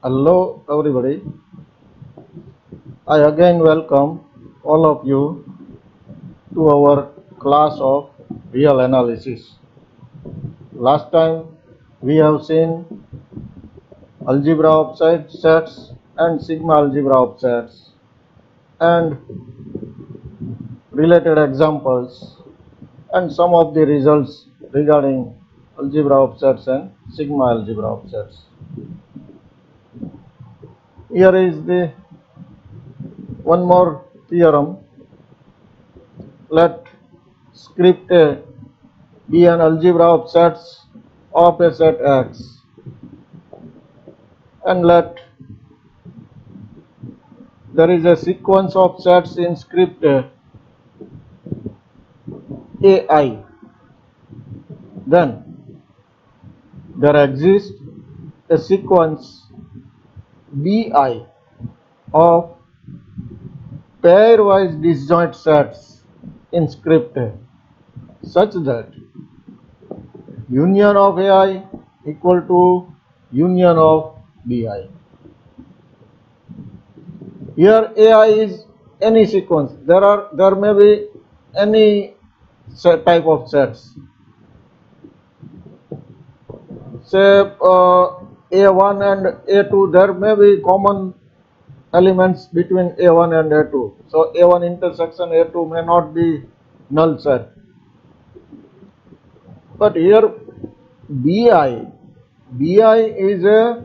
Hello everybody. I again welcome all of you to our class of real analysis. Last time we have seen algebra of sets and sigma algebra of sets and related examples and some of the results regarding algebra of sets and sigma algebra of sets. Here is the one more theorem. Let script A be an algebra of sets of a set X, and let there is a sequence of sets in script AI. Then there exists a sequence BI of pairwise disjoint sets in script A, such that union of AI equal to union of BI. Here AI is any sequence. There may be any type of sets. Say A1 and A2, there may be common elements between A1 and A2. So A1 intersection A2 may not be null set. But here BI is a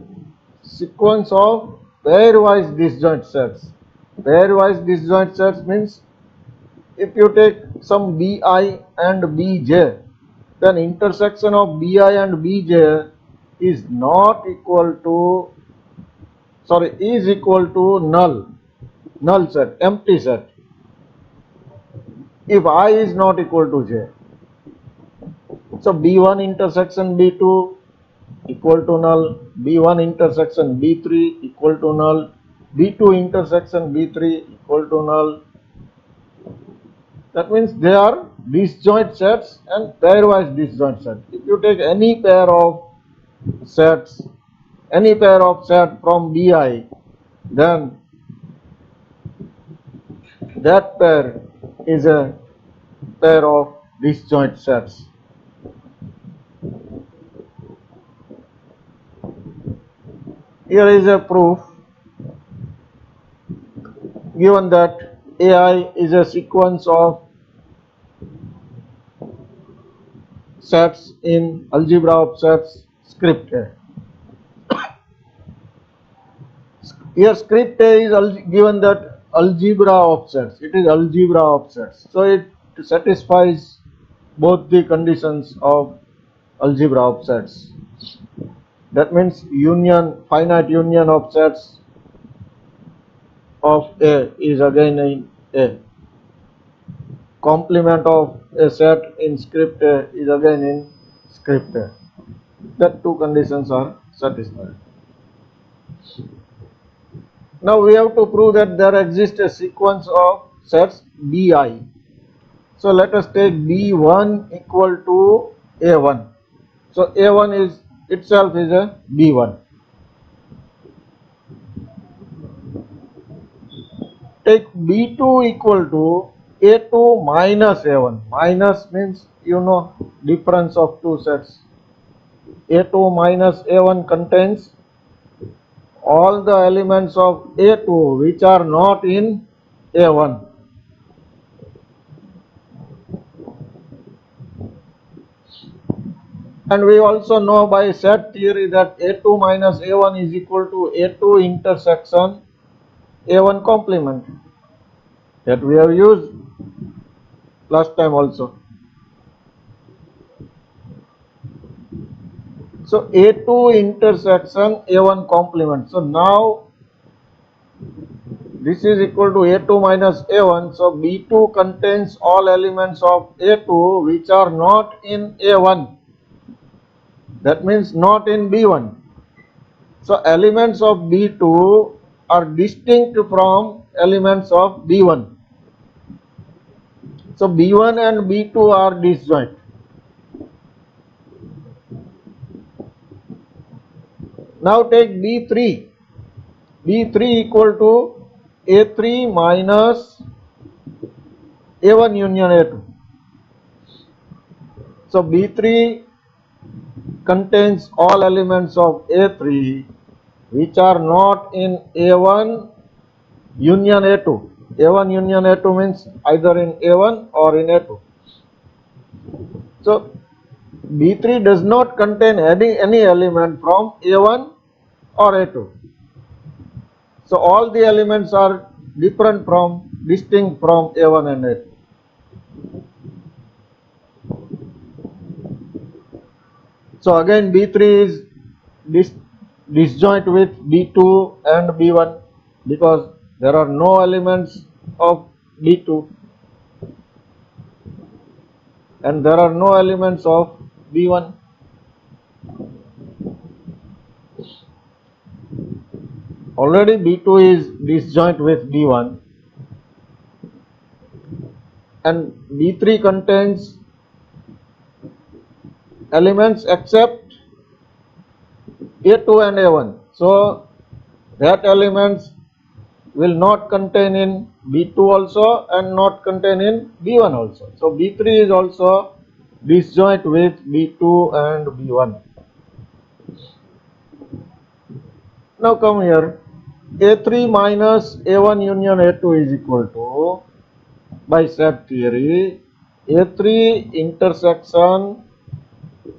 sequence of pairwise disjoint sets. Pairwise disjoint sets means if you take some BI and BJ, then intersection of BI and BJ is equal to null set, empty set, if I is not equal to J. So B1 intersection B2 equal to null, B1 intersection B3 equal to null, B2 intersection B3 equal to null. That means they are disjoint sets and pairwise disjoint sets. If you take any pair of sets from BI, then that pair is a pair of disjoint sets. Here is a proof given that AI is a sequence of sets in algebra of sets script A. Here script A is given that algebra of sets. It is algebra of sets. So it satisfies both the conditions of algebra of sets. That means finite union of sets of A is again in A. Complement of a set in script A is again in script A. That two conditions are satisfied. Now we have to prove that there exists a sequence of sets BI. So let us take B1 equal to A1. So A1 itself is a B1. Take B2 equal to A2 minus A1. Minus means difference of two sets. A2 minus A1 contains all the elements of A2 which are not in A1. And we also know by set theory that A2 minus A1 is equal to A2 intersection A1 complement, that we have used last time also. So A2 intersection A1 complement. So now this is equal to A2 minus A1. So B2 contains all elements of A2 which are not in A1. That means not in B1. So elements of B2 are distinct from elements of B1. So B1 and B2 are disjoint. Now take B3. B3 equal to A3 minus A1 union A2. So B3 contains all elements of A3 which are not in A1 union A2. A1 union A2 means either in A1 or in A2. So B3 does not contain any element from A1 or A2. So all the elements are distinct from A1 and A2. So again B3 is disjoint with B2 and B1 because there are no elements of B2 and there are no elements of B1. Already B2 is disjoint with B1 and B3 contains elements except A2 and A1. So that elements will not contain in B2 also and not contain in B1 also. So B3 is also disjoint with B2 and B1. Now come here, A3 minus A1 union A2 is equal to, by set theory, A3 intersection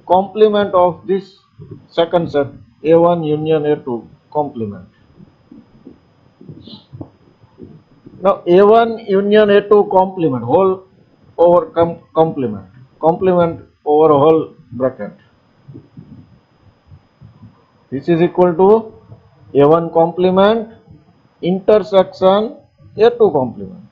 complement of this second set A1 union A2 complement. Now A1 union A2 complement, whole over complement over whole bracket. This is equal to A1 complement intersection A2 complement.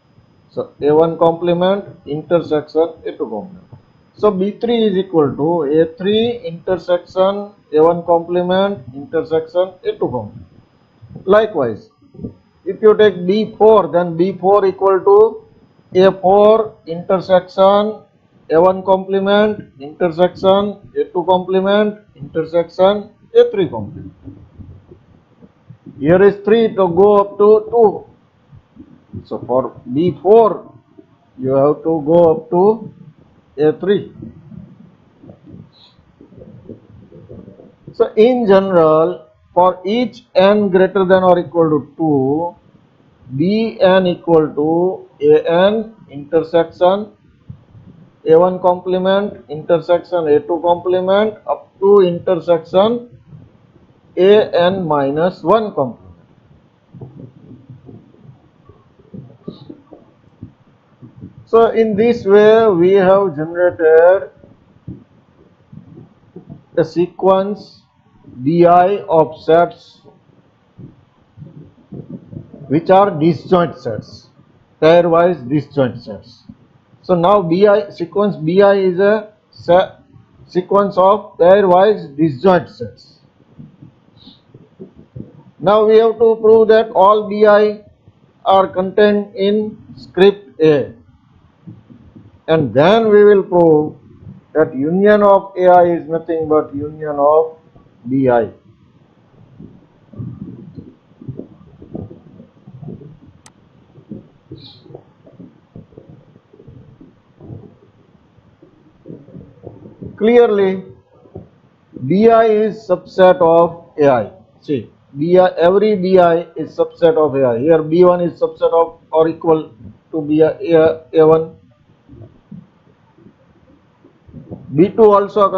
So A1 complement intersection A2 complement. So B3 is equal to A3 intersection A1 complement intersection A2 complement. Likewise, if you take B4, then B4 equal to A4 intersection A1 complement intersection A2 complement intersection A3 complement. Here is 3 to go up to 2. So for B4, you have to go up to A3. So in general, for each n greater than or equal to 2, Bn equal to An intersection A1 complement intersection A2 complement up to intersection An minus 1 complement. So in this way we have generated a sequence Bi of sets which are disjoint sets, pairwise disjoint sets. So now sequence Bi is a sequence of pairwise disjoint sets. Now we have to prove that all Bi are contained in script A, and then we will prove that union of Ai is nothing but union of Bi. Clearly, Bi is subset of Ai. See, every Bi is subset of Ai. Here B1 is subset of or equal to A1. B2 also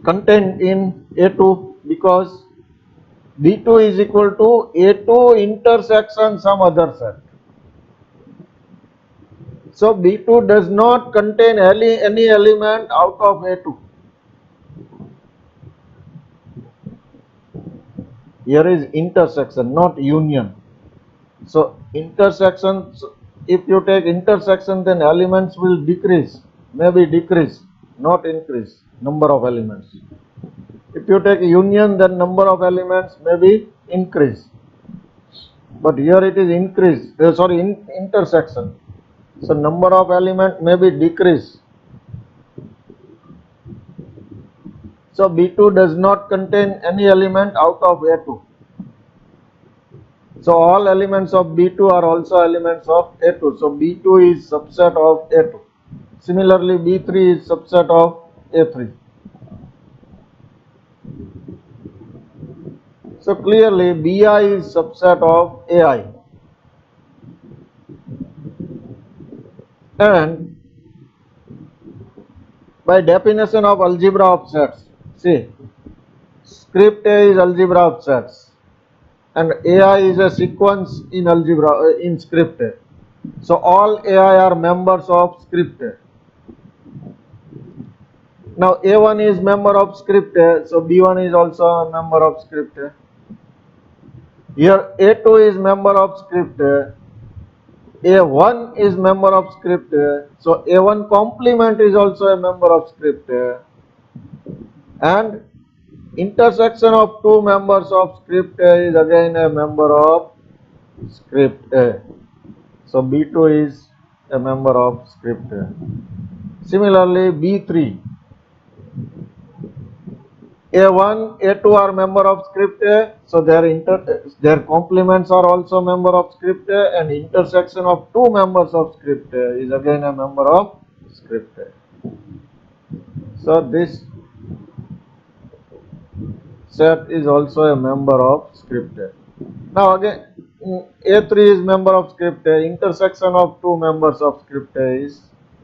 contained in A2 because B2 is equal to A2 intersection some other set. So B2 does not contain any element out of A2. Here is intersection, not union. So intersection, if you take intersection, then elements will decrease, maybe decrease, not increase, number of elements. If you take union, then number of elements may be increase. But here it is increase, intersection. So number of element may be decrease. So B2 does not contain any element out of A2. So all elements of B2 are also elements of A2. So B2 is subset of A2. Similarly, B3 is subset of A3. So clearly BI is subset of AI. And by definition of algebra of sets, see, script A is algebra of sets and AI is a sequence in algebra in script A. So all AI are members of script A. Now A1 is member of script A, so B1 is also a member of script A. Here A2 is member of script A. A1 is member of script A, so A1 complement is also a member of script A, and intersection of two members of script A is again a member of script A. So B2 is a member of script A. Similarly, B3, A1, A2 are member of script A, so their complements are also member of script A, and intersection of two members of script A is again a member of script A. So this set is also a member of script A. Now again, A3 is member of script A, intersection of two members of script A is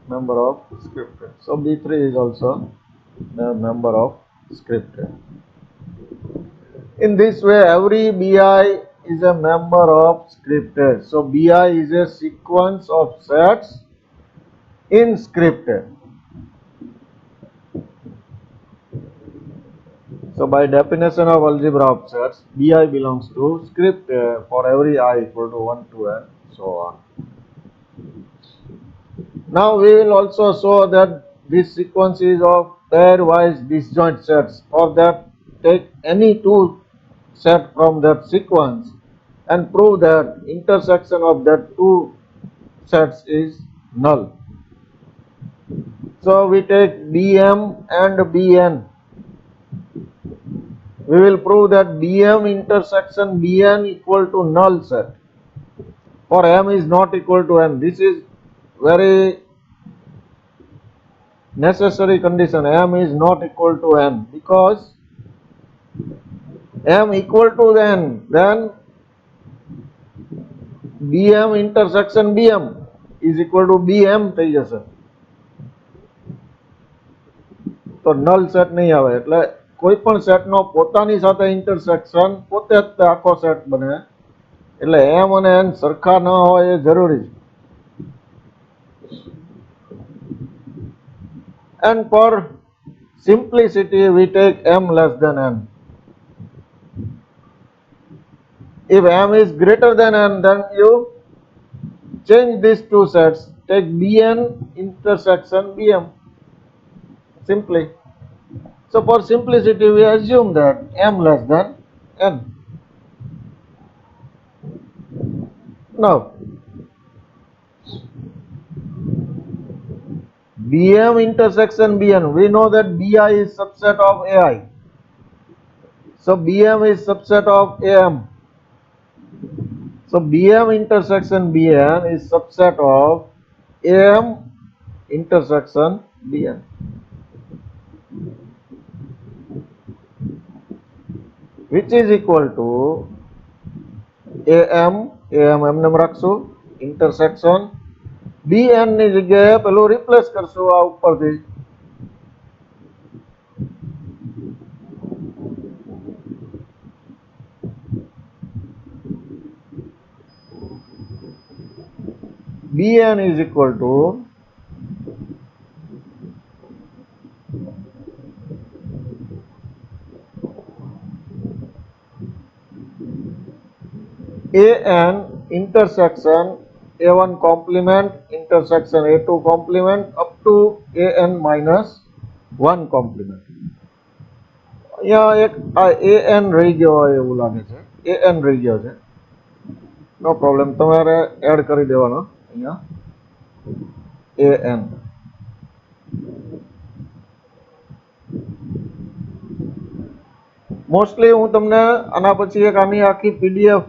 member of script A. So B3 is also a member of script A. In this way, every BI is a member of script A. So BI is a sequence of sets in script A. So by definition of algebra of sets, BI belongs to script A for every I equal to 1, 2 and so on. Now we will also show that this sequence is of pairwise disjoint sets. For that, take any two set from that sequence and prove that intersection of that two sets is null. So we take BM and BN. We will prove that BM intersection BN equal to null set for M is not equal to N. This is very necessary condition. M is not equal to N, because M equal to N, then BM intersection BM is equal to BM થઈ જશે. તો null set નહીં આવે, એટલે કોઈ પણ સેટનો પોતાની સાથે ઇન્ટરસેક્શન પોતે જ આખો સેટ બને, એટલે M અને N સરખા ન હોય એ જરૂરી છે. And for simplicity we take M less than N. If M is greater than N, then you change these two sets, take BN intersection BM, simply. So for simplicity we assume that M less than N. Now BM intersection BN, we know that BI is subset of AI. So BM is subset of AM. So BM intersection BN is subset of AM intersection BN. Which is equal to AM એમને રાખશું, intersection BN ની જગ્યાએ પેલું replace કરશું આ ઉપરથી. BN is equal to AN intersection A1 complement intersection A2 complement up to AN minus 1 complement. અહીંયા એક આ AN રહી ગયો હોય એવું લાગે છે, AN રહી ગયો છે. નો પ્રોબ્લેમ, તમારે એડ કરી દેવાનો અહીંયા AN. મોસ્ટલી હું તમને આના પછી એક આની આખી પીડીએફ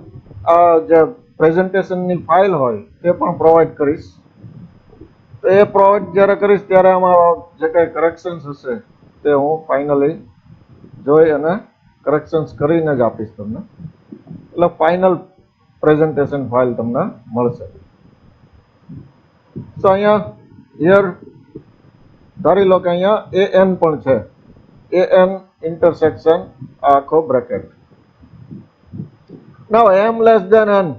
જે પ્રેઝન્ટેશનની ફાઇલ હોય તે પણ પ્રોવાઈડ કરીશ. તો એ પ્રોવાઈડ જ્યારે કરીશ ત્યારે આમાં જે કાંઈ કરેક્શન્સ હશે તે હું ફાઇનલી જોઈ અને કરેક્શન્સ કરીને જ આપીશ તમને. એટલે ફાઇનલ પ્રેઝન્ટેશન ફાઇલ તમને મળશે. તો અહીંયા હિયર ધારી લો કે અહીંયા AN પણ છે. AN intersection આખો bracket. Now M less than N.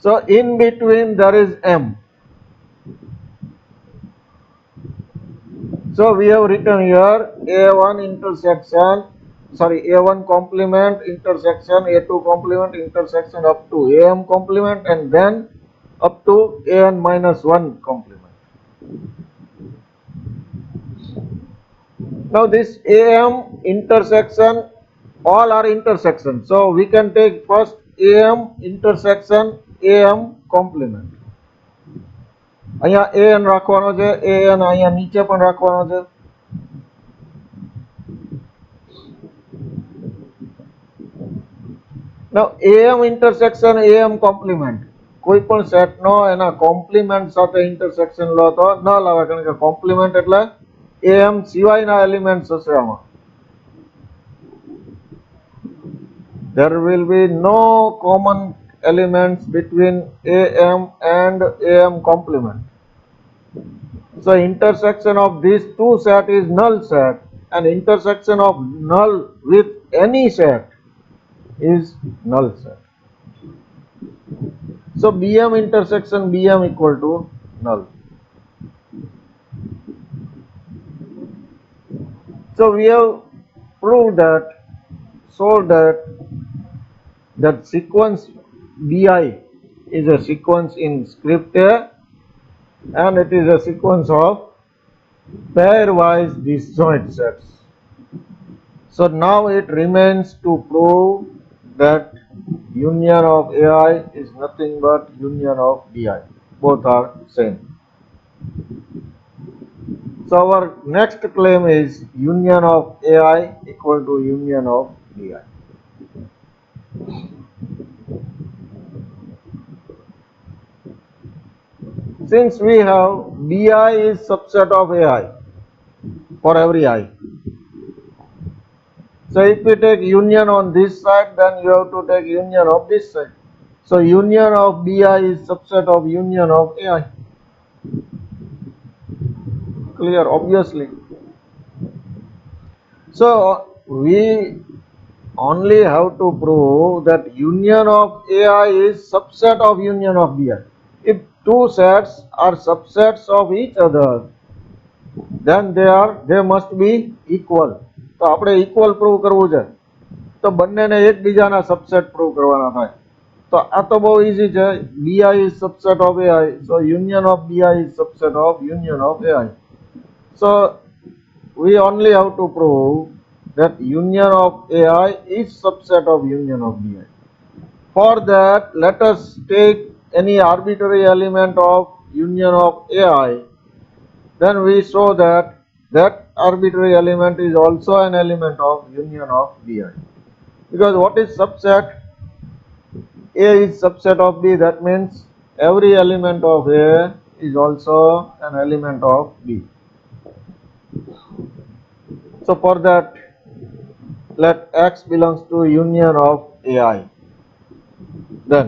So in between there is M. So we have written here A1 intersection, sorry, A1 complement intersection, A2 complement intersection up to AM complement and then up to AN minus 1 complement. Now this AM intersection, all are intersections. So we can take first AM intersection AM complement. અહીંયા AN રાખવાનો છે, AN અહીંયા નીચે પણ રાખવાનો છે. Now AM intersection AM complement કોઈ પણ સેટનો એના કોમ્પ્લિમેન્ટ સાથે ઇન્ટરસેક્શન લો તો ન લાવે, કારણ કે કોમ્પ્લિમેન્ટ એટલે AM સિવાયના એલિમેન્ટ્સ હશે આમાં. There will be no common elements between AM and AM complement. So intersection of these two set is null set, and intersection of null with any set is null set. So BM intersection BM equal to null. So we have proved that, showed that sequence BI is a sequence in script A and it is a sequence of pairwise disjoint sets. So now it remains to prove that union of AI is nothing but union of BI. Both are same. So our next claim is union of AI equal to union of BI. Since we have BI is subset of AI for every I. So if we take union on this side, then you have to take union of this side. So union of BI is subset of union of AI. Clear, obviously. So we only have to prove that union of AI is subset of union of BI. If two sets are subsets of each other, then they must be equal. તો આપણે equal prove કરવું છે તો બંનેને એકબીજાના subset prove કરવાના થાય. તો આ તો બહુ easy છે. BI is subset of AI, so union of BI is subset of union of AI. So we only have to prove that union of AI is subset of union of BI. For that, let us take any arbitrary element of union of AI. Then we show that that arbitrary element is also an element of union of BI. Because what is subset? A is subset of B. That means every element of A is also an element of B. So for that, let X belongs to union of AI. Then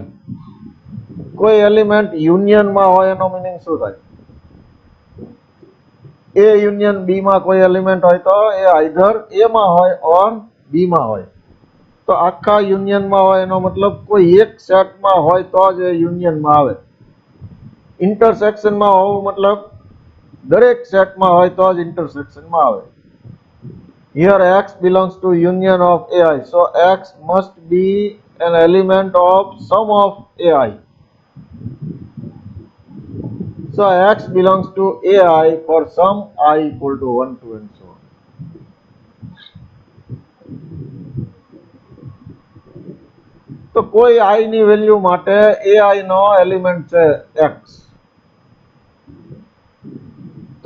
કોઈ element યુનિયનમાં હોય એનો meaning શું થાય? A union B માં કોઈ element હોય તો એ either A માં હોય ઓર B માં હોય. તો આખા યુનિયનમાં હોય એનો મતલબ કોઈ એક સેટમાં હોય તો જ એ યુનિયનમાં આવે. ઇન્ટરસેક્શનમાં હોવું મતલબ દરેક સેટમાં હોય તો જ ઇન્ટરસેક્શનમાં આવે. Here X belongs to union of AI. So X must be an element of sum of AI. So X belongs to AI for some I equal to 1, 2 and so on. તો કોઈ I ની value માટે AI નો element છે X.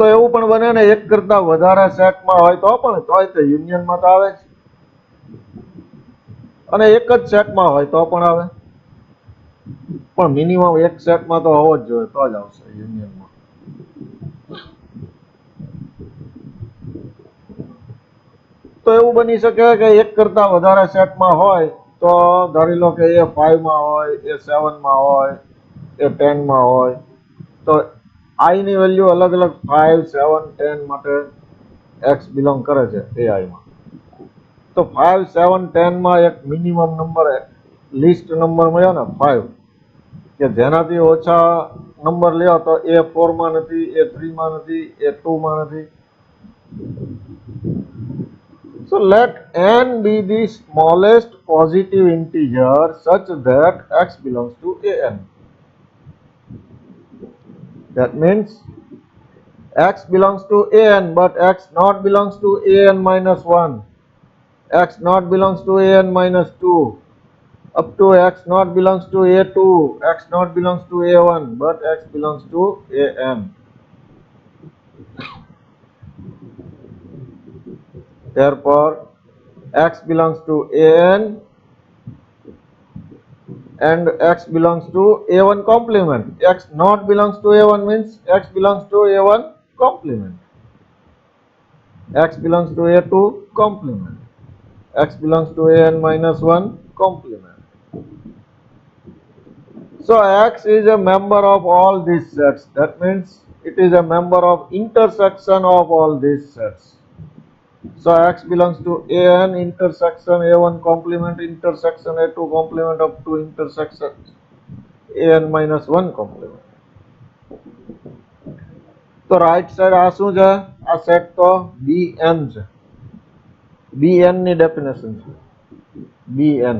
તો એવું પણ બને ને એક કરતા વધારે સેટમાં હોય તો પણ તોય તે યુનિયનમાં તો આવે જ, અને એક જ સેટમાં હોય તો પણ આવે, પણ મિનિમમ એક સેટમાં તો હોવો જ જોઈએ તો જ આવશે યુનિયનમાં. તો એવું બની શકે કે એક કરતા વધારે સેટમાં હોય તો ધારી લો કે એ 5 માં હોય, એ 7 માં હોય, એ 10 માં હોય, તો આઈ ની વેલ્યુ અલગ અલગ 5, 7, 10 માટે x બિલોંગ કરે છે ai માં. તો 5, 7, 10 માં એક મિનિમમ નંબર લિસ્ટ નંબર મળ્યો ને 5, કે જેનાથી ઓછા નંબર લ્યો તો એ 4 માં નથી, એ 3 માં નથી, એ 2 માં નથી. So let n be the smallest positive integer such that x belongs to an. That means x belongs to an but x not belongs to an minus 1, x not belongs to an minus 2, up to x not belongs to a2, x not belongs to a1 but x belongs to an. Therefore x belongs to an and x belongs to a1 complement. X not belongs to a1 means x belongs to a1 complement. X belongs to a2 complement. X belongs to an minus 1 complement. So x is a member of all these sets. That means it is a member of intersection of all these sets. So x belongs to an intersection a1 complement intersection a2 complement up to intersection an minus 1 complement. તો right side આ શું છે? આ set તો bn છે. bn ની definition છે bn.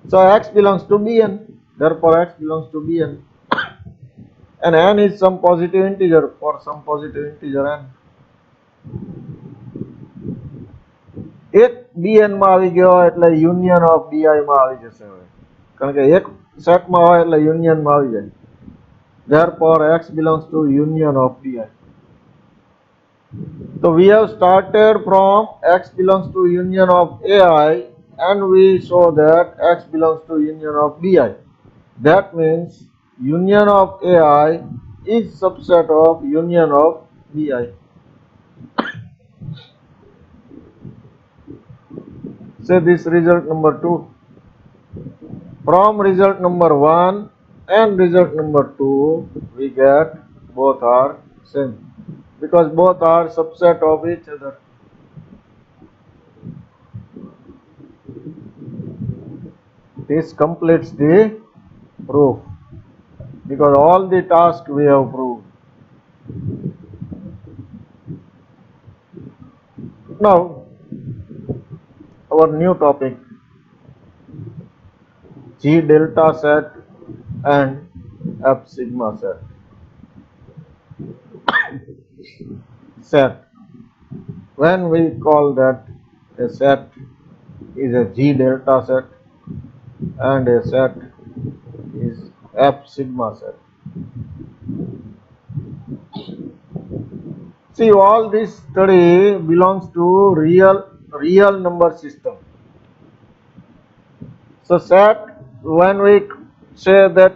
So x belongs to bn, therefore x belongs to bn, and n is some positive integer for some positive integer n. એક bn માં આવી ગયો એટલે યુનિયન ઓફ bi માં આવી જશે હવે, કારણ કે એક સેટમાં હોય એટલે યુનિયનમાં આવી જાય. Therefore x belongs to union of bi. So we have started from x belongs to union of ai and we show that x belongs to union of bi. That means union of ai is subset of union of bi. Say this result number 2. From result number 1 and result number 2 we get both are same because both are subset of each other. This completes the proof because all the tasks we have proved. Now our new topic, G delta set and F sigma set. Set, when we call that a set is a G delta set and a set is F sigma set. See, all this study belongs to real number system. So set, when we say that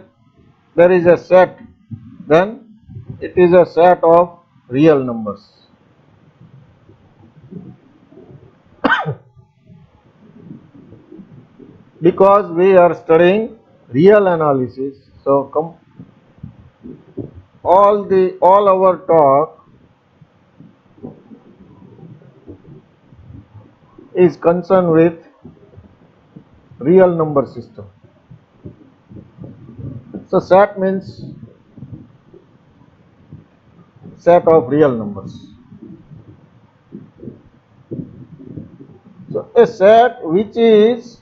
there is a set, then it is a set of real numbers. Because we are studying real analysis, so all our talk is concerned with real number system. So set means set of real numbers. So a set which is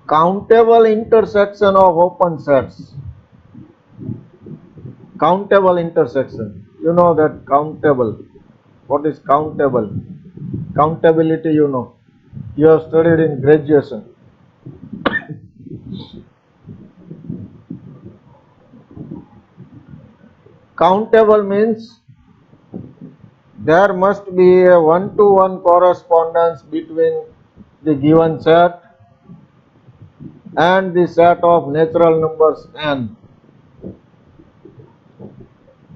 countable intersection of open sets. Countable intersection. You know that countable. What is countable? Countability, you know. You have studied in graduation. countable means there must be a one-to-one correspondence between the given set and the set of natural numbers n.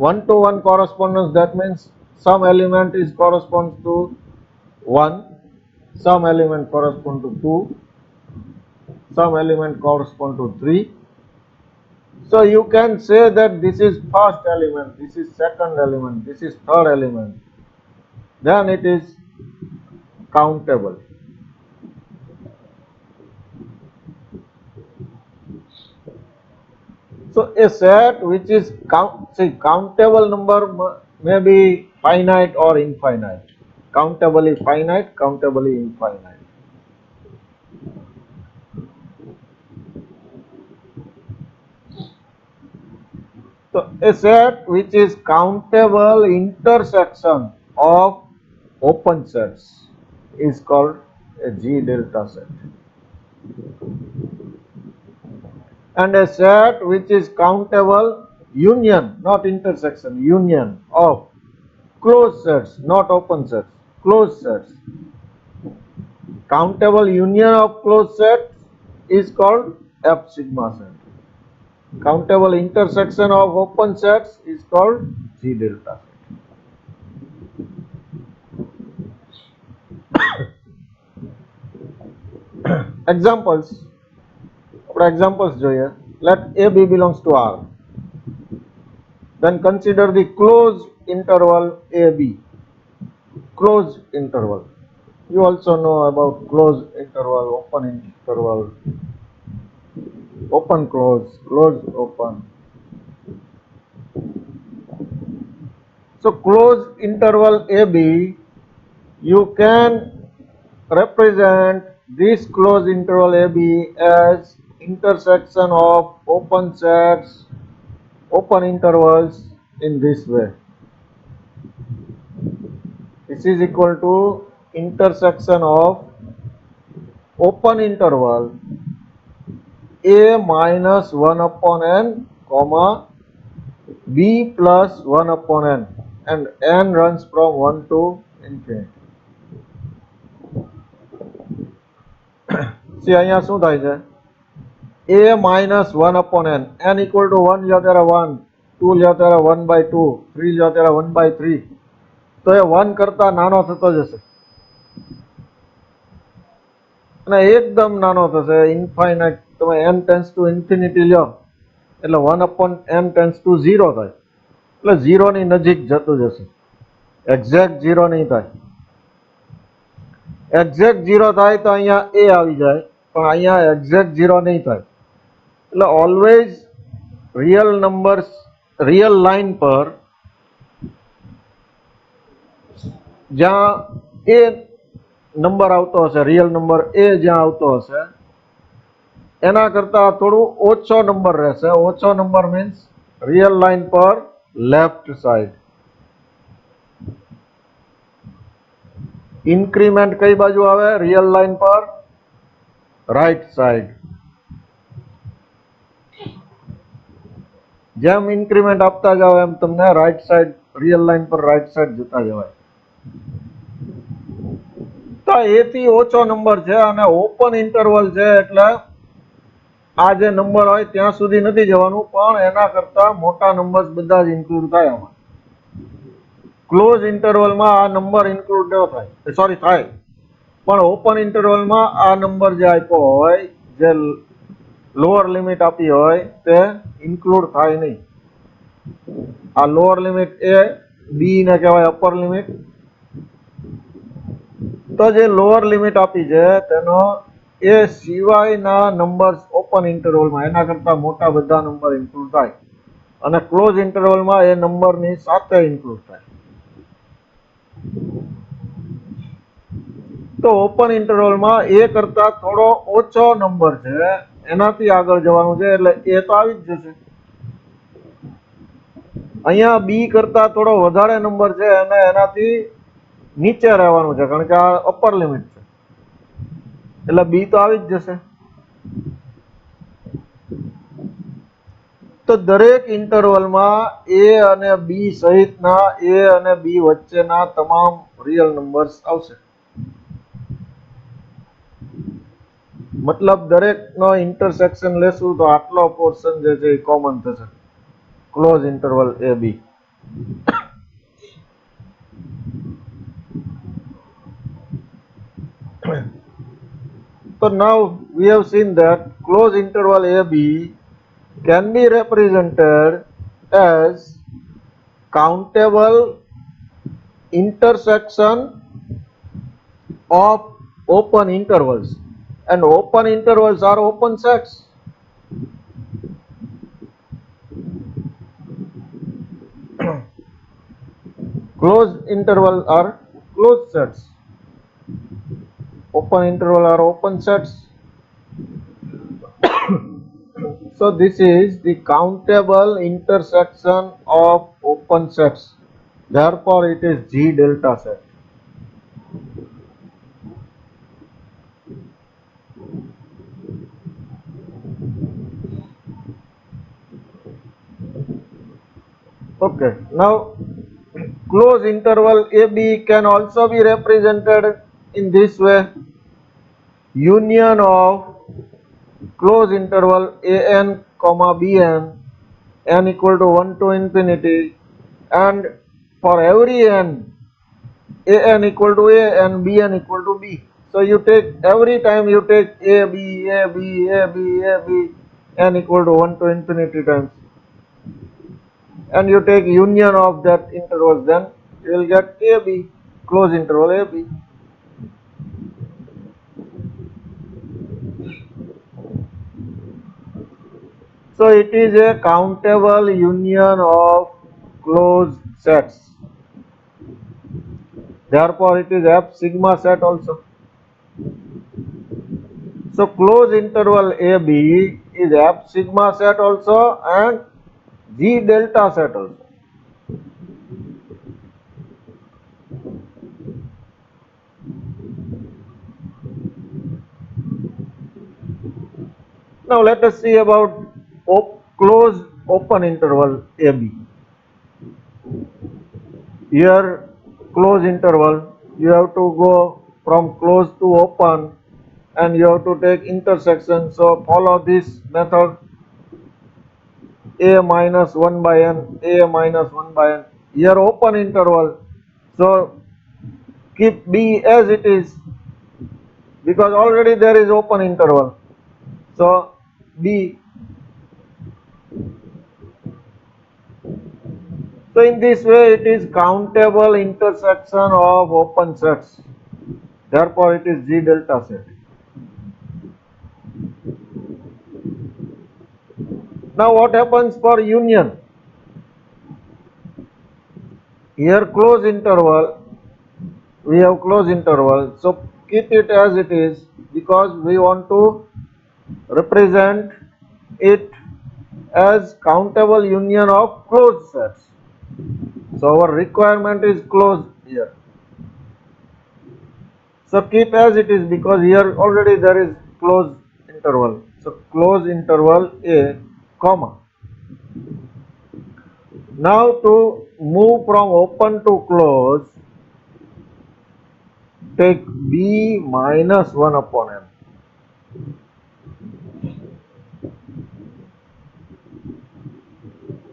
One-to-one correspondence, that means some element is corresponds to 1, some element correspond to 2, some element correspond to 3. So you can say that this is first element, this is second element, this is third element. Then it is countable. So a set which is countable number may be finite or infinite. Countably finite, countably infinite. So a set which is countable intersection of open sets is called a G delta set. And a set which is countable union, not intersection, union of closed sets, not open sets, closed sets. Countable union of closed sets is called F sigma set. Countable intersection of open sets is called G delta set. Examples. Examples જોઈએ. Let AB belongs to R. Then consider the closed interval AB. Closed interval. You also know about closed interval, open interval, open close, close open. So closed interval AB, you can represent this closed interval AB as intersection of open sets, open intervals in this way. This is equal to intersection of open interval A minus 1 upon n, comma B plus 1 upon n, and n runs from 1 to infinity. See, અહીંયા શું થાય છે? A minus 1 upon n, n equal to 1 લ્યો ત્યારે 1, 2 લ્યો ત્યારે 1 by 2, 3 લ્યો ત્યારે 1 by 3. તો એ 1 કરતા નાનો થતો જશે અને એકદમ નાનો થશે, ઇન્ફાઇનાઇટ. તમે n ટેન્સ ટુ ઇન્ફિનિટી લ્યો એટલે 1 upon n ટેન્સ ટુ 0 થાય, એટલે 0 ની નજીક જતું જશે. એક્ઝેક્ટ 0 નહીં થાય. એક્ઝેક્ટ 0 થાય તો અહીંયા a આવી જાય, પણ અહીંયા એક્ઝેક્ટ 0 નહીં થાય. એટલે always real numbers, real line પર જ્યાં a નંબર આવતો હશે, રિયલ નંબર a જ્યાં આવતો હશે એના કરતા થોડું ઓછો નંબર રહેશે. ઓછો નંબર મીન્સ રિયલ લાઈન પર લેફ્ટ સાઈડ. ઇન્ક્રીમેન્ટ કઈ બાજુ આવે? રિયલ લાઈન પર રાઈટ સાઈડ. જેમ ઇન્ક્રીમેન્ટ આપતા જાવ એમ તમને રાઈટ સાઈડ, રિયલ લાઈન પર રાઈટ સાઈડ જતા જવાય. તો એ થી ઓછો નંબર છે અને ઓપન ઇન્ટરવલ છે એટલે આ જે નંબર હોય ત્યાં સુધી નથી જવાનું, પણ એના કરતા મોટા નંબર્સ બધા જ ઇન્ક્લુડ થાય આમાં. ક્લોઝ ઇન્ટરવલમાં આ નંબર ઇન્ક્લુડ ન થાય, સોરી થાય, પણ ઓપન ઇન્ટરવલમાં આ નંબર જે આપ્યો હોય, જે લોઅર લિમિટ આપી હોય તે ઇન્ક્લુડ થાય નહીં. આ લોઅર લિમિટ એ બી ને કહેવાય અપર લિમિટ. તો જે લોઅર લિમિટ આપી છે તેનો એ સિવાયના નંબર્સ ઓપન ઇન્ટરવલમાં એના કરતા મોટા બધા નંબર ઇન્ક્લુડ થાય અને ક્લોઝ ઇન્ટરવલમાં એ નંબરની સાથે ઇન્ક્લુડ થાય. તો ઓપન ઇન્ટરવલમાં એ કરતા થોડો ઓછો નંબર છે, એનાથી આગળ જવાનું છે એટલે એ તો આવી જ જશે. અહીંયા બી કરતા થોડો વધારે નંબર છે અને એનાથી નીચે રહેવાનું છે કારણ કે આ અપર લિમિટ છે એટલે બી તો આવી જ જશે. તો દરેક ઇન્ટરવલમાં a અને b સહિતના a અને b વચ્ચેના તમામ રિયલ નંબર્સ આવશે. મતલબ દરેકનો ઇન્ટરસેક્શન લેશું તો આટલો પોર્શન જે છે એ કોમન થશે. Close interval a b. So now we have seen that closed interval AB can be represented as countable intersection of open intervals, and open intervals are open sets. Closed interval are closed sets. Open interval are open sets. So this is the countable intersection of open sets. Therefore it is G delta set. Okay, now closed interval AB can also be represented in this way. Union of closed interval an comma bn, n equal to 1 to infinity, and for every n, an equal to a and bn equal to b. So you take every time you take a b a b a b a b, n equal to 1 to infinity times, and you take union of that intervals, then you will get ab, closed interval ab. So it is a countable union of closed sets. Therefore it is F sigma set also. So closed interval AB is F sigma set also and G delta set also. Now let us see about closed open interval AB. Here closed interval, you have to go from close to open and you have to take intersection. So follow this method, a minus 1 by n, a minus 1 by n. Here open interval, so keep b as it is because already there is open interval. So b. So in this way it is countable intersection of open sets. Therefore it is G delta set. Now what happens for union? Here close interval, we have close interval, so keep it as it is because we want to represent it as countable union of closed sets. So our requirement is closed here. So keep as it is because here already there is closed interval. So close interval A, comma. Now to move from open to close, take B minus 1 upon n.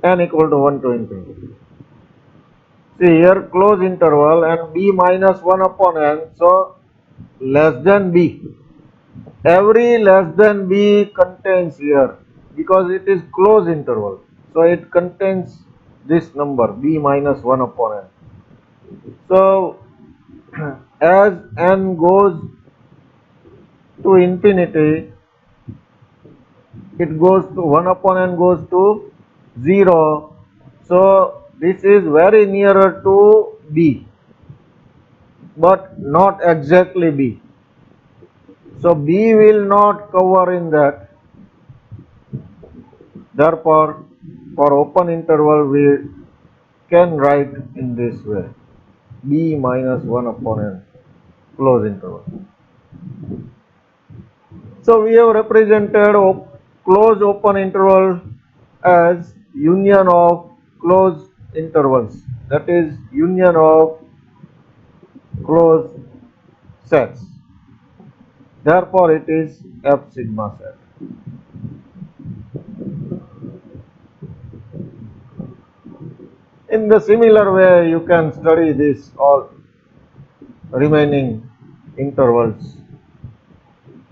N equal to 1 to infinity. See here close interval and B minus 1 upon n, so less than B. Every less than B contains here because it is closed interval. So it contains this number B minus 1 upon n. So as n goes to infinity, it goes to 1 upon n goes to 0. So this is very nearer to B, but not exactly B. So B will not cover in that. Therefore, for open interval we can write in this way, B minus 1 upon n, close interval. So we have represented closed open interval as union of closed intervals, that is union of closed sets. Therefore, it is F sigma set. In the similar way, you can study this all remaining intervals,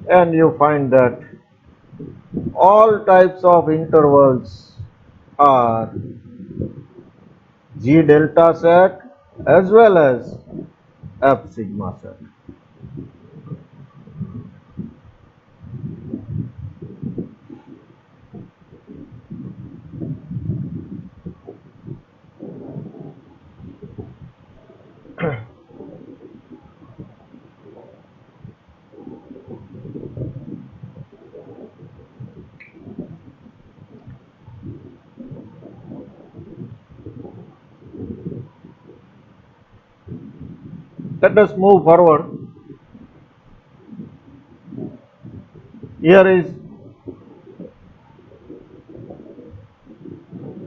and you find that all types of intervals are G delta set as well as F sigma set. Let us move forward. Here is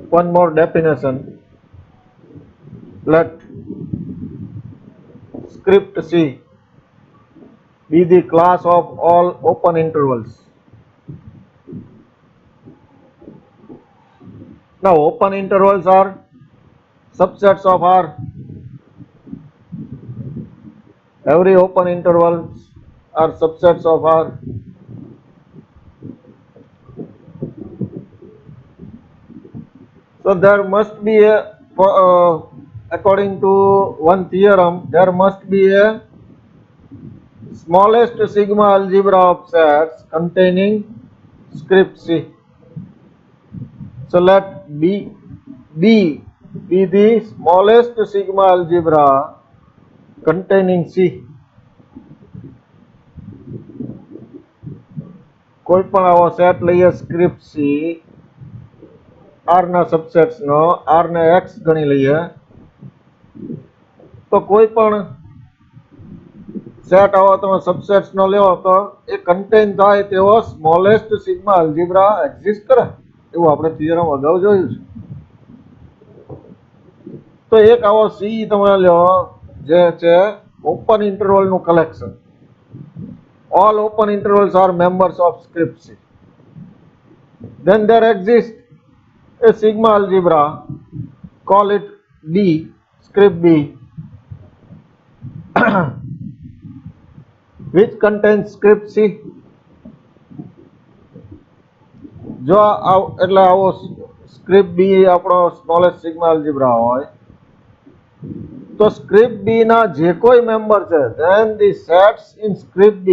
one more definition. Let script C be the class of all open intervals. Now, open intervals are subsets of R. Every open intervals are subsets of R. So there must be a, according to one theorem, there must be a smallest sigma algebra of sets containing script C. So let B be the smallest sigma algebra containing C. કોઈ પણ આવો set લઈએ script C R ના subsets નો R ને X ગણી લઈએ તો કોઈ પણ સેટ આવો તમે સબસેટ્સ નો લ્યો તો એ કન્ટેન થાય તેવો સ્મોલેસ્ટ સિગ્મા અલ્જીબ્રા એક્ઝિસ્ટ કરે એવું આપણે થિયરમ અગાઉ જોયું છે. તો એક આવો C તમે લ્યો જે છે ઓપન ઇન્ટરવલ નું collection. All open intervals are members of script C. Then there exists a sigma algebra, call it B, script B, which contains script C. જો એટલે આવો સ્ક્રિપ્ટ B આપણો સ્મોલેસ્ટ સિગ્મા અલ્જીબ્રા હોય તો સ્ક્રિપ્ટ B ના જે કોઈ મેમ્બર છે then the sets in script B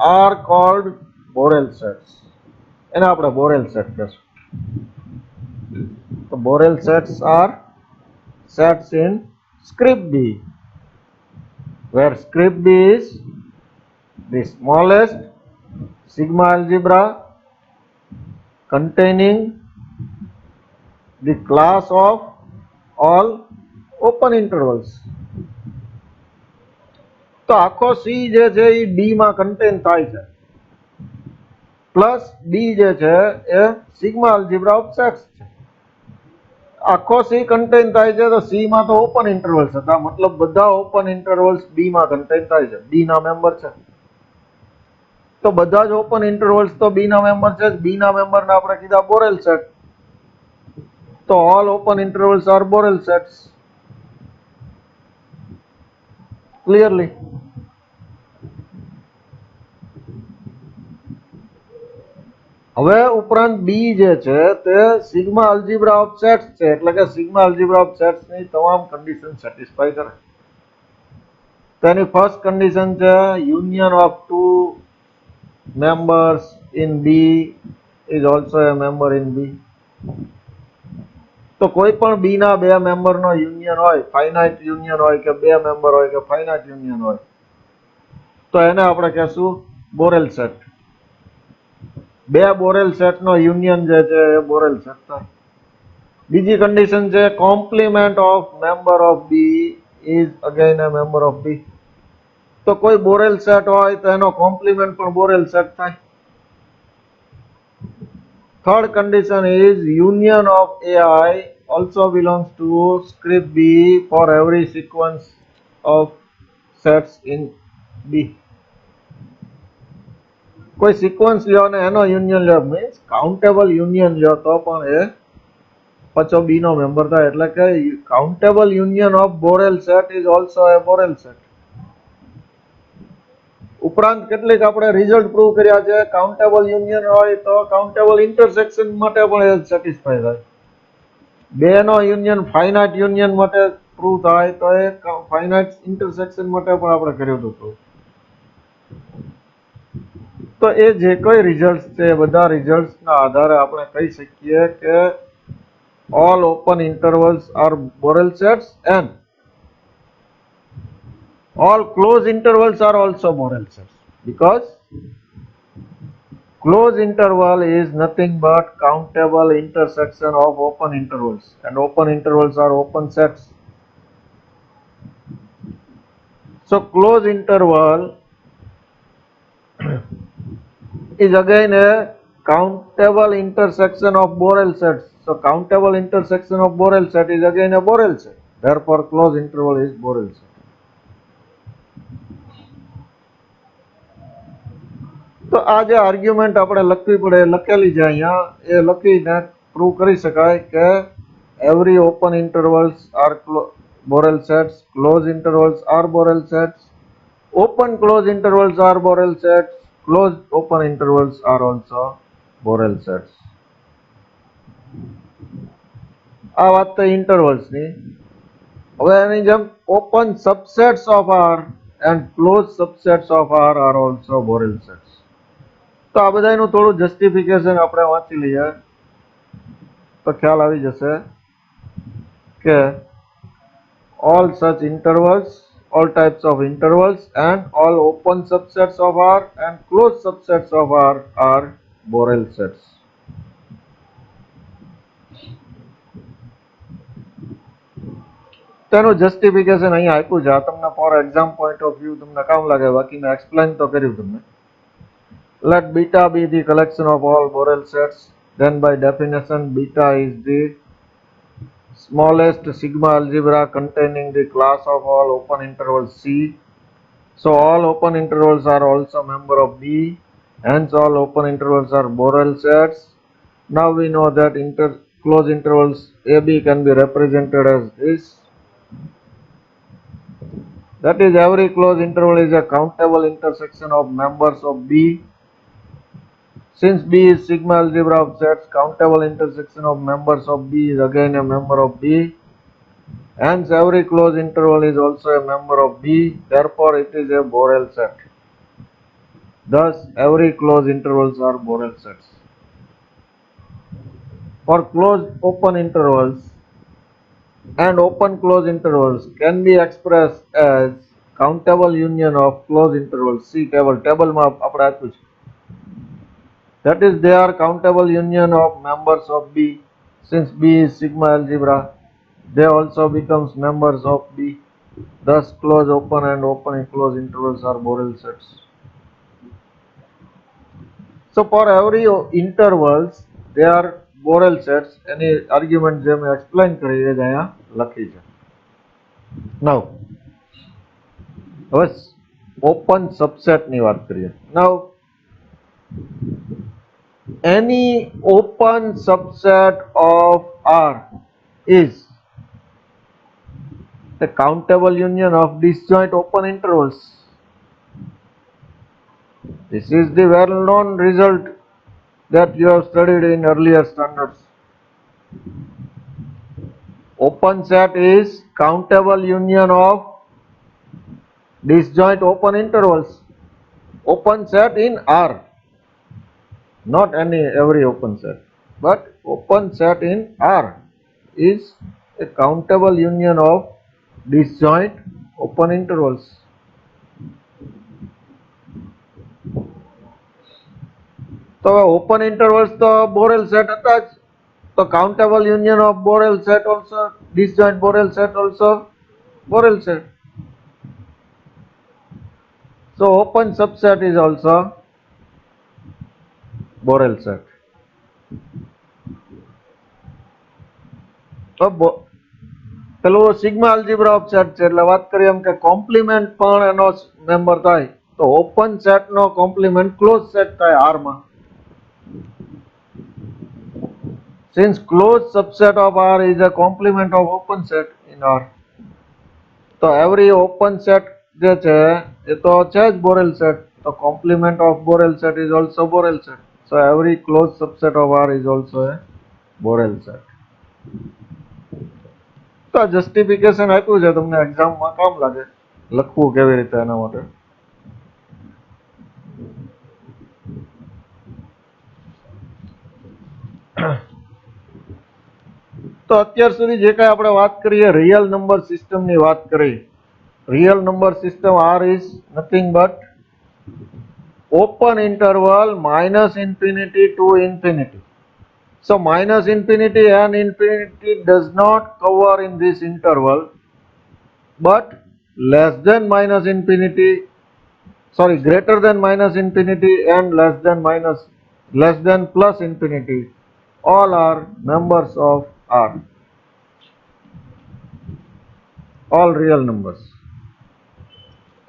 are called Borel sets. એને આપણે Borel set કહેશું. તો Borel sets are sets in script B, where script B is the smallest sigma algebra containing the class of all open intervals. તો આખો C જે છે એ D માં contain થાય છે પ્લસ D જે છે એ સિગ્મા અલ્જીબ્રા ઓફ સેટ્સ છે. આખો C કન્ટેન થાય છે તો C માં તો ઓપન ઇન્ટરવલ્સ હતા મતલબ બધા ઓપન ઇન્ટરવલ્સ D માં કન્ટેન થાય છે. D ના મેમ્બર છે તો બધા જ ઓપન ઇન્ટરવલ્સ તો B ના મેમ્બર છે. B ના મેમ્બર ને આપણે કીધા બોરેલ સેટ. તો all open intervals are Borel sets. Clearly? હવે ઉપરાંત B જે છે તે સિગ્મા અલ્જીબ્રા ઓફ સેટ્સ છે એટલે કે સિગ્મા અલ્જીબ્રા ઓફ સેટ્સ ની તમામ કન્ડિશન સેટિસ્ફાય કરે. તેની ફર્સ્ટ કન્ડિશન છે union of two members in B is also a member in B. તો કોઈ પણ B ના બે મેમ્બર નો યુનિયન હોય, ફાઇનાઇટ યુનિયન હોય કે બે મેમ્બર હોય કે ફાઇનાઇટ યુનિયન હોય તો એને આપણે કહેશું બોરેલ સેટ. બે બોરેલ સેટ નો યુનિયન જે છે એ બોરેલ સેટ થાય. બીજી કન્ડિશન છે compliment of member of B is again a member of B. તો કોઈ બોરેલ સેટ હોય તો એનો કોમ્પ્લિમેન્ટ પણ બોરેલ સેટ થાય. Third condition is union of AI also belongs to script B for every sequence of sets in B. કોઈ sequence લ્યો ને એનો યુનિયન લ્યો મીન્સ કાઉન્ટેબલ યુનિયન લ્યો તો પણ એ પાછો બી નો મેમ્બર થાય એટલે કે countable union of Borrell set is also A Borrell set. ઉપરાંત કેટલીક આપણે રિઝલ્ટ પ્રૂવ કર્યા છે કાઉન્ટેબલ યુનિયન હોય તો કાઉન્ટેબલ ઇન્ટરસેક્શન માટે પણ એ સેટિસ્ફાય થાય. બે નો યુનિયન ફાઇનાઇટ યુનિયન માટે પ્રૂવ થાય તો એ ફાઇનાઇટ ઇન્ટરસેક્શન માટે પણ આપણે કર્યું હતું પ્રૂવ. તો એ જે કોઈ રિઝલ્ટ છે બધા રિઝલ્ટ્સના આધારે આપણે કહી શકીએ કે all open intervals are Borel sets and all closed intervals are also Borel sets, because closed interval is nothing but countable intersection of open intervals, and open intervals are open sets. So closed interval is again a countable intersection of Borel sets. So countable intersection of Borel set is again a Borel set. Therefore closed interval is Borel set. તો આ જે argument આપણે લખવી પડે લખેલી છે અહીંયા એ લખીને પ્રૂવ કરી શકાય કે every open intervals are Borel sets, closed intervals are Borel sets, open closed intervals are Borel sets, closed open intervals are also Borel sets. આ વાત તો ઇન્ટરવલ્સ ની. હવે એની જેમ open subsets of R and closed subsets of R are also Borel sets. તો આ બધાનું થોડું જસ્ટિફિકેશન આપણે વાંચી લઈએ તો ખ્યાલ આવી જશે કે all such intervals, all types of intervals and all open subsets of R and closed subsets of R are Borel sets. તેનું જસ્ટિફિકેશન અહીંયા આપ્યું છે. આ તમને four exam point of view તમને કામ લાગે, બાકી મેં એક્સપ્લેન તો કર્યું તમને. Let beta be the collection of all Borel sets, then by definition beta is the smallest sigma algebra containing the class of all open intervals C. So all open intervals are also member of B, hence all open intervals are Borel sets. Now we know that closed intervals AB can be represented as this. That is, every closed interval is a countable intersection of members of B. Since B is sigma algebra of sets, countable intersection of members of B is again a member of B. Hence every closed interval is also a member of B. Therefore it is a Borel set. Thus every closed intervals are Borel sets. For closed open intervals and open closed intervals can be expressed as countable union of closed intervals. See table માં આપણે આપ્યું છે. That is, they are countable union of members of B. Since B is sigma algebra, they also becomes members of B. Thus closed open and open and closed intervals are Borel sets. So for every intervals they are Borel sets. Any argument જે મેં explain કરી એ અહીંયા લખી છે. Now હવે open subset ની વાત કરીએ. Now any open subset of R is the countable union of disjoint open intervals. This is the well-known result that you have studied in earlier standards. Open set is countable union of disjoint open intervals. Open set in R. Not every open set, but open set in R is a countable union of disjoint open intervals. તો open intervals તો Borel set હતા જ. તો countable union of Borel set also, disjoint Borel set also Borel set. So open subset is also Borel set. તો પેલું sigma અલ્જીબ્રા of set છે એટલે વાત કરીએ એમ કે કોમ્પ્લિમેન્ટ પણ એનો મેમ્બર થાય તો ઓપન સેટ નો કોમ્પ્લિમેન્ટ ક્લોઝ સેટ થાય R માં. Since closed subset of R is a complement of open set in R, તો every open set જે છે એ તો છે જ Borel set, તો complement of Borel set is also Borel set. So every closed subset of R is also a Borel set. તો justification આપ્યું છે તમને એક્ઝામમાં કામ લાગે લખવું કેવી રીતે એના માટે. તો અત્યાર સુધી જે કાંઈ આપણે વાત કરીએ રિયલ નંબર સિસ્ટમની વાત કરી. Real number system R is nothing but open interval minus infinity to infinity. So minus infinity and infinity does not cover in this interval, but less than minus infinity, sorry, greater than minus infinity and less than plus infinity, all are members of R. All real numbers.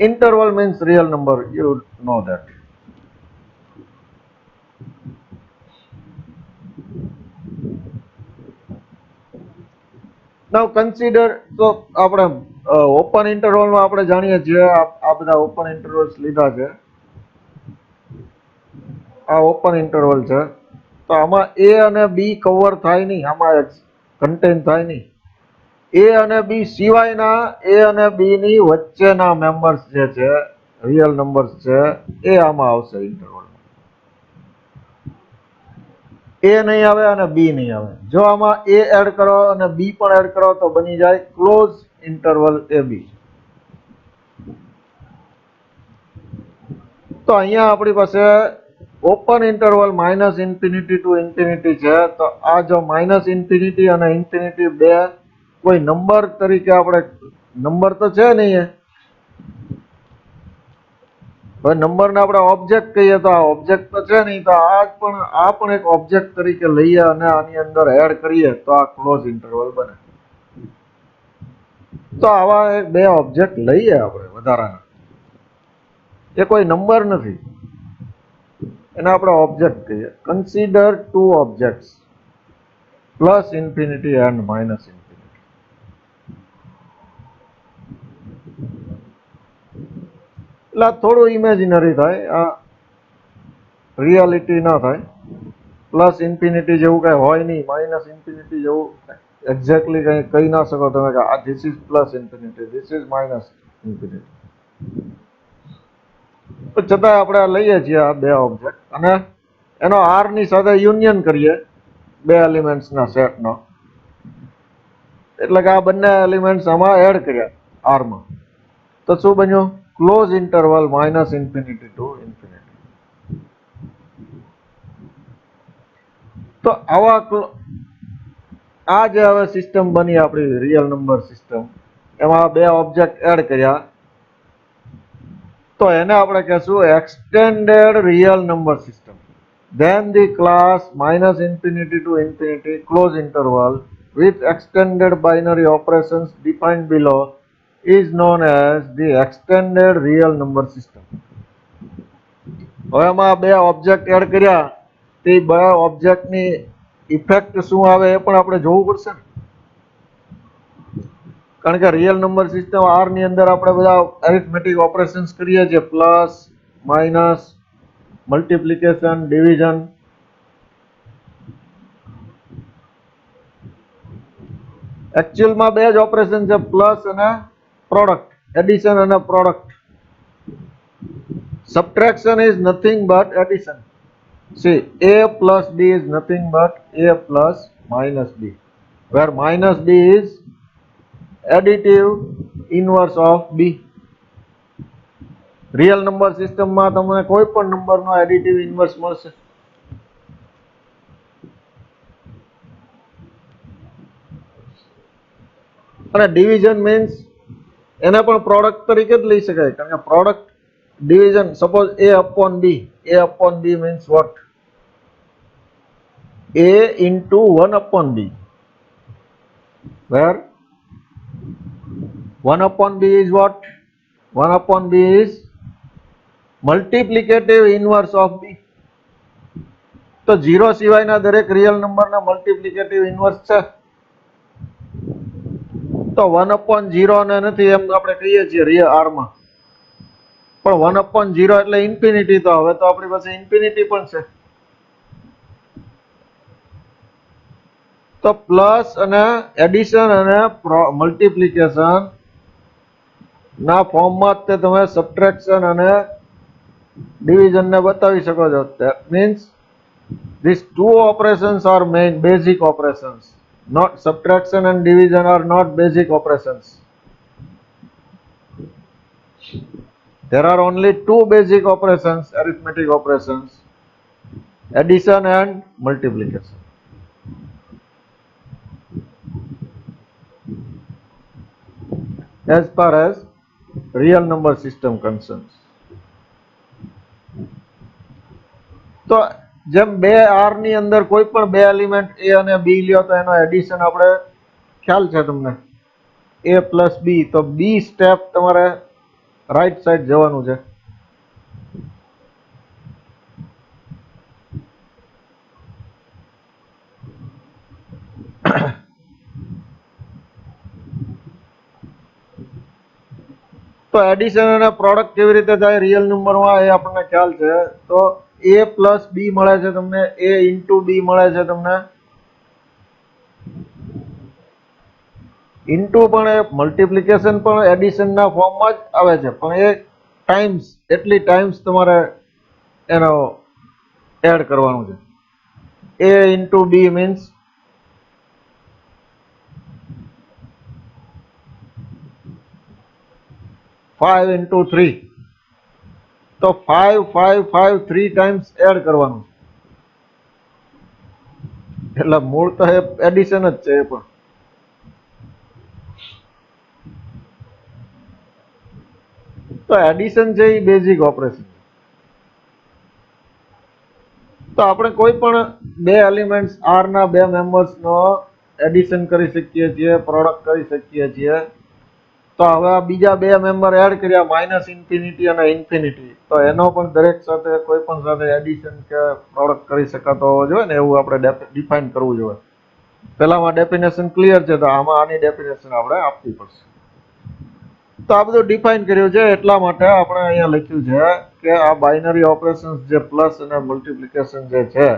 Interval means real number, you know that. Now consider, so આપણે open ઇન્ટરવલમાં આપણે જાણીએ છીએ આ બધા open intervals લીધા છે. આ open interval છે તો આમાં A અને B કવર થાય નહીં, આમાં કન્ટેન થાય નહીં. A અને B સિવાયના A અને B ની વચ્ચેના મેમ્બર્સ જે છે રિયલ નંબર્સ છે એ આમાં આવશે ઇન્ટરવલમાં. A નહીં આવે અને B નહીં આવે. જો આમાં A એડ કરો અને B પણ એડ કરો તો બની જાય ક્લોઝ ઇન્ટરવલ AB. તો અહીંયા આપણી પાસે open interval minus infinity to infinity છે તો આ જો માઇનસ ઇન્ફિનિટી અને ઇન્ફિનિટી બે કોઈ નંબર તરીકે આપણે નંબર તો છે નહીં, હવે નંબરને આપણે ઓબ્જેક્ટ કહીએ તો આ ઓબ્જેક્ટ તો છે નહીં, તો આ પણ એક ઓબ્જેક્ટ તરીકે લઈએ અને આની અંદર એડ કરીએ તો આ ક્લોઝ ઇન્ટરવલ બને. તો આવા બે ઓબ્જેક્ટ લઈએ આપણે વધારાના, એ કોઈ નંબર નથી, એને આપણે ઓબ્જેક્ટ કહીએ. Consider two objects plus infinity and minus infinity. એટલે થોડું ઇમેજિનરી થાય, આ રિયાલિટી ના થાય. પ્લસ ઇન્ફિનિટી જેવું કઈ હોય નહીં, માઇનસ ઇન્ફિનિટી જેવું એક્ઝેક્ટલી કઈ કહી ના શકો તમે કે આ this is plus infinity, this is minus infinity. છતાં આપણે લઈએ છીએ આ બે ઓબ્જેક્ટ અને એનો R ની સાથે યુનિયન કરીએ બે એલિમેન્ટ્સના સેટનો, એટલે કે આ બંને એલિમેન્ટ્સ આમાં એડ કર્યા R માં તો શું બન્યું? Close interval minus infinity to infinity. તો આ જે હવે સિસ્ટમ બની આપણી રિયલ નંબર સિસ્ટમ, એમાં બે ઓબ્જેક્ટ એડ કર્યા તો એને આપણે કહેશું extended real number system. Then the class minus infinity to infinity close interval with extended binary operations defined below is known as the extended real number system. હવે આમાં બે ઓબ્જેક્ટ એડ કર્યા તે બે ઓબ્જેક્ટની ઇફેક્ટ શું આવે એ પણ આપણે જોવું પડશે ને, કારણ કે રિયલ નંબર સિસ્ટમ R ની અંદર આપણે બધા એરિથમેટિક ઓપરેશન્સ કરીએ છીએ, પ્લસ માઇનસ મલ્ટિપ્લિકેશન ડિવિઝન. એકચ્યુઅલમાં બે જ ઓપરેશન છે, પ્લસ અને પ્રોડક્ટ, એડિશન અને product. Subtraction is nothing but addition. See, A plus B is nothing but A plus minus B, where minus B is additive inverse of B. Real number સિસ્ટમમાં તમને કોઈ પણ નંબરનો additive inverse મળશે. અને division means એને પણ product તરીકે જ લઈ શકાય, કારણ કે product division suppose A upon B, A upon B means what? A into 1 upon B, where 1 upon B is what? 1 upon B is multiplicative inverse of B. તો 0 સિવાયના દરેક રિયલ નંબરના મલ્ટિપ્લિકેટિવ ઇન્વર્સ છે. તો 1 upon 0 ને નથી એમ આપણે કહીએ છીએ રિયલ આરમાં, પણ 1 upon 0 એટલે ઇન્ફિનિટી. તો હવે તો આપણી પાસે ઇન્ફિનિટી પણ છે. તો પ્લસ અને એડિશન અને મલ્ટિપ્લિકેશન ના ફોર્મમાં જ તે તમે સબટ્રેક્શન અને ડિવિઝન ને બતાવી શકો છો. That means these two operations are main basic operations. Not subtraction and division are not basic operations. There are only two basic operations, arithmetic operations, addition and multiplication. As far as real number system concerns. તો જેમ બે R ની અંદર કોઈ પણ બે element એ અને બી લ્યો તો એનો એડિશન આપણે ખ્યાલ છે તમને, a પ્લસ બી. તો બી સ્ટેપ તમારે રાઈટ સાઈડ જવાનું છે. તો એડિશન અને પ્રોડક્ટ કેવી રીતે થાય રિયલ નંબરમાં એ આપણને ખ્યાલ છે. તો a પ્લસ બી મળે છે તમને, a ઇન્ટુ બી મળે છે તમને, ઇન્ટુ પણ એ મલ્ટિપ્લિકેશન પણ એડિશનના ફોર્મમાં જ આવે છે, પણ એ ટાઈમ્સ, એટલી ટાઈમ્સ તમારે એનો એડ કરવાનું છે. a into B means 5 into 3. તો 5 5 5 3 ટાઈમ્સ એડ કરવાનું છે. એટલે મૂળ તો એ એડિશન જ છે. એ પણ તો એડિશન છે એ બેઝિક ઓપરેશન. તો આપણે કોઈ પણ બે એલિમેન્ટ્સ આર ના બે મેમ્બર્સ નો એડિશન કરી શકીએ છીએ, પ્રોડક્ટ કરી શકીએ છીએ. તો હવે આ બીજા બે મેમ્બર એડ કર્યા, માઇનસ ઇન્ફિનિટી અને ઇન્ફિનિટી. તો એનો પણ દરેક સાથે કોઈ પણ સાથે એડિશન કે પ્રોડક્ટ કરી શકાતો હોવો જોઈએ ને, એવું આપણે ડિફાઇન કરવું જોઈએ. પેલામાં ડેફિનેશન ક્લિયર છે, તો આમાં આની ડેફિનેશન આપણે આપવી પડશે. તો આ બધું ડિફાઇન કર્યું છે, એટલા માટે આપણે અહીંયા લખ્યું છે કે આ બાઇનરી ઓપરેશન્સ જે પ્લસ અને મલ્ટિપ્લિકેશન જે છે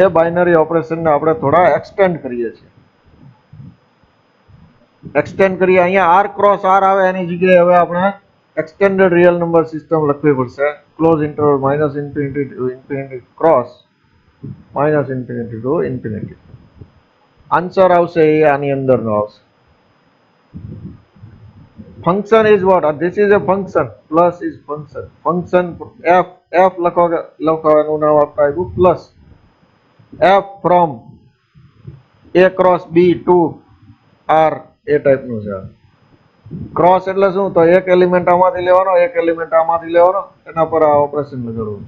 એ બાઇનરી ઓપરેશનને આપણે થોડા એક્સટેન્ડ કરીએ છીએ. એક્સટેન્ડ કરીએ, અહીંયા આર ક્રોસ આર આવે એની જગ્યાએ હવે આપણે એક્સટેન્ડેડ રિયલ નંબર સિસ્ટમ લખવી પડશે. Close interval minus infinity to infinity cross minus infinity to infinity. Answer આવશે એ આની અંદરનો આવશે. Function is what? This is a function. Plus is function. Function f લખવાનું નામ આપતા આવ્યું plus. f from a cross b to r એ ટાઈપનું છે. ક્રોસ એટલે શું? તો એક એલિમેન્ટ આમાંથી લેવાનો, એક એલિમેન્ટ આમાંથી લેવાનો, એના પર આ ઓપરેશન લગાડવાનું,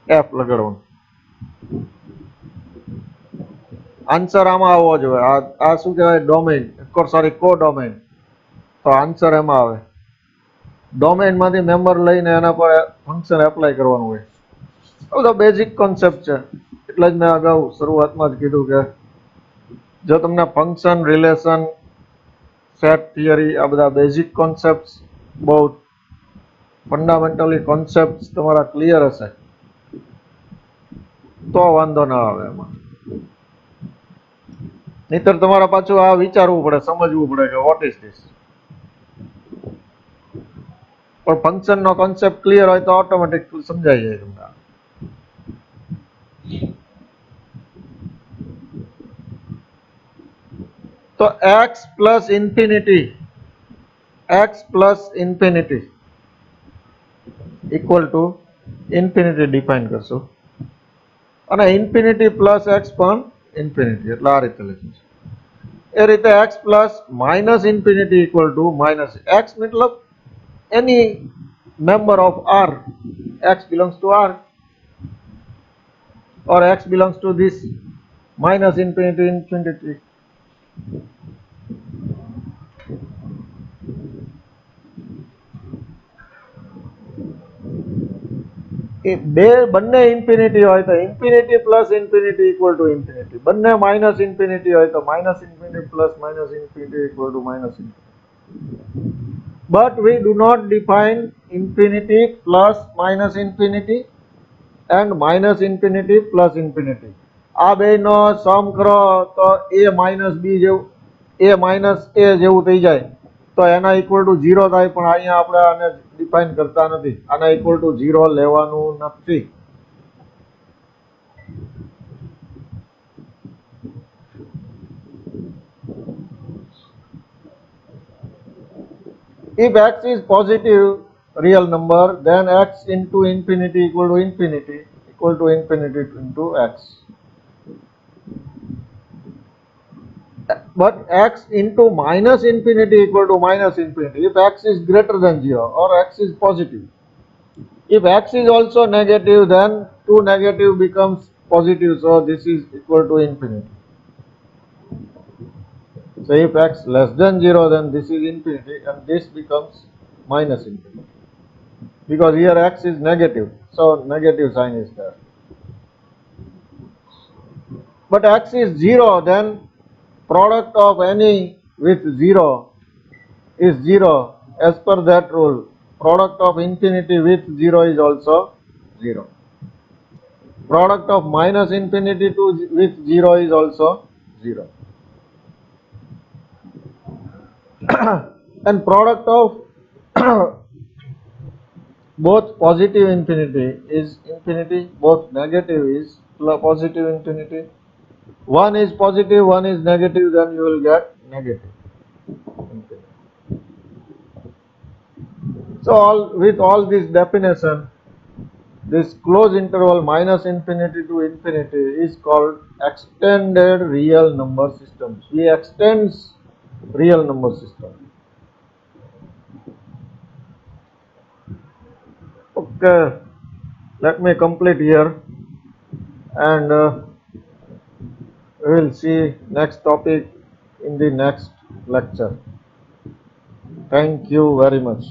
f લગાડવાનું. આન્સર આમાં આવવો જોઈએ. આ શું કહેવાય? Domain, sorry codomain. તો આન્સર એમાં આવે. ડોમેઇન માંથી મેમ્બર લઈને એના પર ફંક્શન એપ્લાય કરવાનું હોય. બધો બેઝિક કોન્સેપ્ટ છે. એટલે જ મેં અગાઉ શરૂઆતમાં જ કીધું કે જો તમને ફંક્શન, રિલેશન, સેટ થિયરી, આ બધા બેઝિક કોન્સેપ્ટ, બહુ ફંડામેન્ટલી કોન્સેપ્ટ તમારા ક્લિયર હશે તો વાંધો ના આવે એમાં. નહીતર તમારે પાછું આ વિચારવું પડે, સમજવું પડે કે વોટ ઇઝ ધીસ. પણ ફંક્શન નો કોન્સેપ્ટ ક્લિયર હોય તો ઓટોમેટિક સમજાઈ જાય તમને. તો x plus infinity, x plus infinity equal to infinity define કરશું, અને ઇન્ફિનિટી પ્લસ એક્સ પણ ઇન્ફિનિટી, એટલે આ રીતે લખ્યું છે. એ રીતે x plus minus infinity equal to minus x, મતલબ એની member of R, x belongs to R. or x belongs to this minus infinity infinity. If બંને ઇન્ફિનિટી હોય તો infinity plus infinity equal to infinity, બંને minus infinity હોય તો minus infinity plus minus infinity equal to minus infinity. But we do not define infinity plus minus infinity and minus infinity plus infinity. આ બેનો સમ કરો તો a minus b જેવું a minus a જેવું થઈ જાય તો એના ઇક્વલ ટુ 0 થાય, પણ અહીંયા આપણે આને ડિફાઇન કરતા નથી, આના ઇક્વલ ટુ 0 લેવાનું નથી. If x is positive real number, then x into infinity equal to infinity into x. But x into minus infinity equal to minus infinity if x is greater than 0 or x is positive. If x is also negative, then 2 negative becomes positive, so this is equal to infinity. So if x less than 0, then this is infinity and this becomes minus infinity, because here x is negative, so negative sign is there. But x is 0, then product of any with 0 is 0. As per that rule, product of infinity with 0 is also 0. Product of minus infinity to with 0 is also 0. And product of both positive infinity is infinity, both negative is positive infinity. One is positive, one is negative, then you will get negative infinity. So with all this definition, this closed interval minus infinity to infinity is called extended real number systems. We extend real number system. Okay, let me complete here, and we will see next topic in the next lecture. Thank you very much.